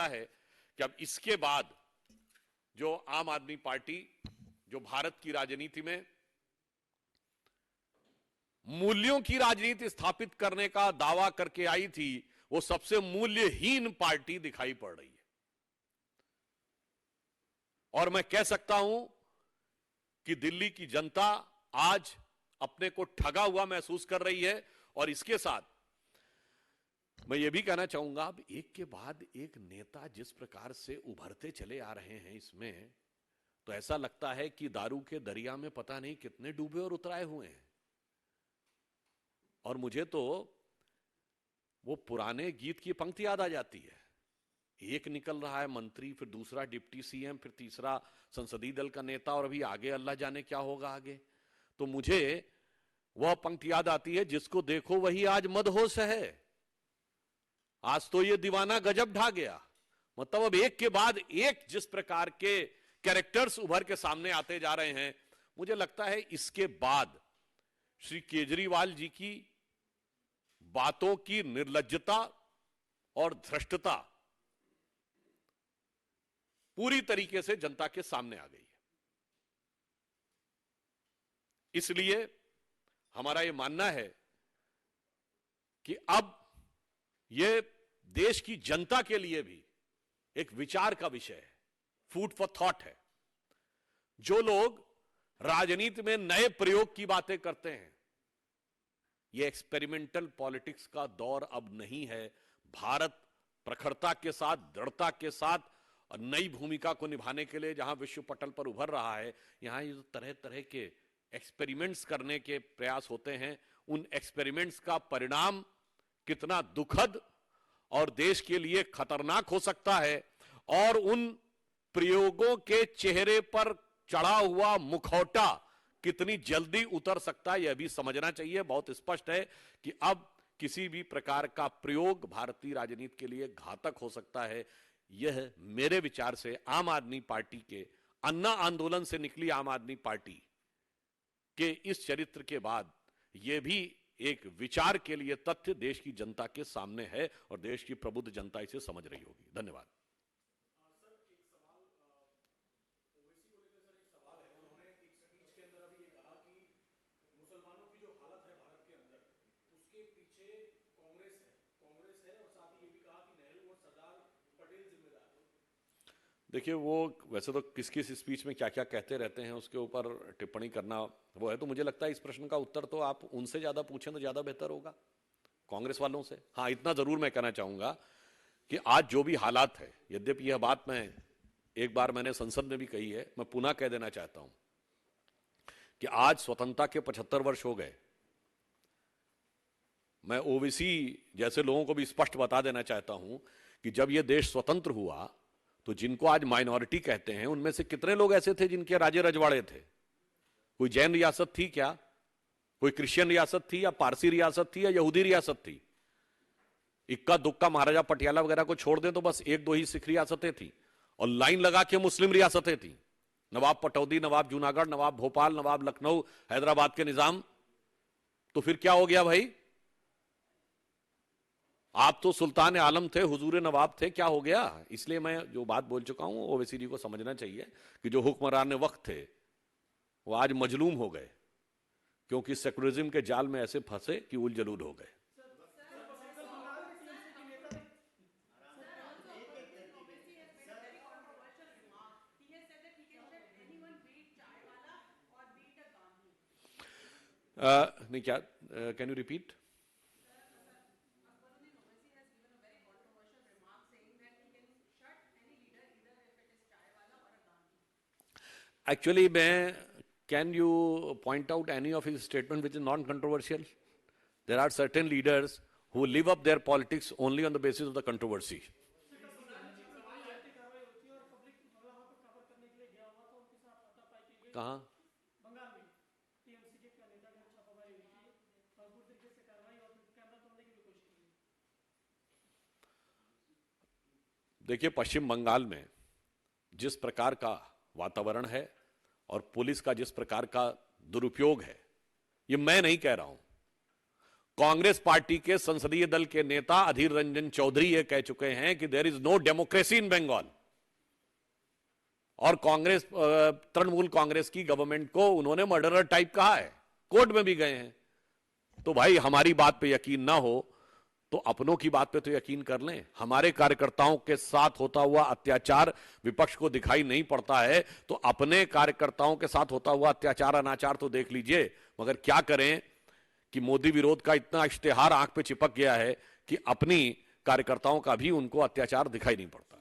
लगता है कि अब इसके बाद जो आम आदमी पार्टी जो भारत की राजनीति में मूल्यों की राजनीति स्थापित करने का दावा करके आई थी, वो सबसे मूल्यहीन पार्टी दिखाई पड़ रही है। और मैं कह सकता हूं कि दिल्ली की जनता आज अपने को ठगा हुआ महसूस कर रही है। और इसके साथ मैं ये भी कहना चाहूंगा, अब एक के बाद एक नेता जिस प्रकार से उभरते चले आ रहे हैं, इसमें तो ऐसा लगता है कि दारू के दरिया में पता नहीं कितने डूबे और उतराए हुए हैं। और मुझे तो वो पुराने गीत की पंक्ति याद आ जाती है, एक निकल रहा है मंत्री, फिर दूसरा डिप्टी सीएम, फिर तीसरा संसदीय दल का नेता, और अभी आगे अल्लाह जाने क्या होगा आगे। तो मुझे वह पंक्ति याद आती है, जिसको देखो वही आज मदहोश है, आज तो ये दीवाना गजब ढा गया। मतलब अब एक के बाद एक जिस प्रकार के कैरेक्टर्स उभर के सामने आते जा रहे हैं, मुझे लगता है इसके बाद श्री केजरीवाल जी की बातों की निर्लज्जता और धृष्टता पूरी तरीके से जनता के सामने आ गई है। इसलिए हमारा यह मानना है कि अब यह देश की जनता के लिए भी एक विचार का विषय है, फूड फॉर थॉट है। जो लोग राजनीति में नए प्रयोग की बातें करते हैं, यह एक्सपेरिमेंटल पॉलिटिक्स का दौर अब नहीं है। भारत प्रखरता के साथ, दृढ़ता के साथ नई भूमिका को निभाने के लिए जहां विश्व पटल पर उभर रहा है, यहां ये तरह तरह के एक्सपेरिमेंट्स करने के प्रयास होते हैं। उन एक्सपेरिमेंट्स का परिणाम कितना दुखद और देश के लिए खतरनाक हो सकता है, और उन प्रयोगों के चेहरे पर चढ़ा हुआ मुखौटा कितनी जल्दी उतर सकता है, यह भी समझना चाहिए। बहुत स्पष्ट है कि अब किसी भी प्रकार का प्रयोग भारतीय राजनीति के लिए घातक हो सकता है। यह मेरे विचार से आम आदमी पार्टी के अन्ना आंदोलन से निकली आम आदमी पार्टी के इस चरित्र के बाद यह भी एक विचार के लिए तथ्य देश की जनता के सामने है, और देश की प्रबुद्ध जनता इसे समझ रही होगी। धन्यवाद। देखिए, वो वैसे तो किस किस स्पीच में क्या क्या कहते रहते हैं उसके ऊपर टिप्पणी करना वो है, तो मुझे लगता है इस प्रश्न का उत्तर तो आप उनसे ज्यादा पूछें तो ज्यादा बेहतर होगा, कांग्रेस वालों से। हाँ, इतना जरूर मैं कहना चाहूंगा कि आज जो भी हालात है, यद्यपि यह बात मैं एक बार मैंने संसद में भी कही है, मैं पुनः कह देना चाहता हूं कि आज स्वतंत्रता के 75 वर्ष हो गए। मैं ओबीसी जैसे लोगों को भी स्पष्ट बता देना चाहता हूं कि जब यह देश स्वतंत्र हुआ तो जिनको आज माइनॉरिटी कहते हैं, उनमें से कितने लोग ऐसे थे जिनके राजे रजवाड़े थे? कोई जैन रियासत थी क्या? कोई क्रिश्चियन रियासत थी, या पारसी रियासत थी, या यहूदी रियासत थी? इक्का दुक्का महाराजा पटियाला वगैरह को छोड़ दें तो बस एक दो ही सिख रियासतें थी, और लाइन लगा के मुस्लिम रियासतें थी। नवाब पटौदी, नवाब जूनागढ़, नवाब भोपाल, नवाब लखनऊ, हैदराबाद के निजाम। तो फिर क्या हो गया भाई? आप तो सुल्तान आलम थे, हुजूर नवाब थे, क्या हो गया? इसलिए मैं जो बात बोल चुका हूं, ओवैसी जी को समझना चाहिए कि जो हुक्मरान वक्त थे वो आज मजलूम हो गए, क्योंकि सेकुलरिज्म के जाल में ऐसे फंसे कि उल जलूल हो गए। नहीं, क्या, can you repeat? Actually, can you point out any of his statement which is non-controversial? There are certain leaders who live up their politics only on the basis of the controversy. कहाँ? देखिए, पश्चिम बंगाल में जिस प्रकार का वातावरण है और police का जिस प्रकार का दुरुपयोग है, ये मैं नहीं कह रहा हूं, कांग्रेस पार्टी के संसदीय दल के नेता अधीर रंजन चौधरी ये कह चुके हैं कि there is no democracy in Bengal, और कांग्रेस तृणमूल कांग्रेस की गवर्नमेंट को उन्होंने मर्डरर टाइप कहा है, कोर्ट में भी गए हैं। तो भाई हमारी बात पे यकीन ना हो तो अपनों की बात पे तो यकीन कर लें। हमारे कार्यकर्ताओं के साथ होता हुआ अत्याचार विपक्ष को दिखाई नहीं पड़ता है, तो अपने कार्यकर्ताओं के साथ होता हुआ अत्याचार अनाचार तो देख लीजिए। मगर क्या करें कि मोदी विरोध का इतना इश्तेहार आंख पे चिपक गया है कि अपनी कार्यकर्ताओं का भी उनको अत्याचार दिखाई नहीं पड़ता।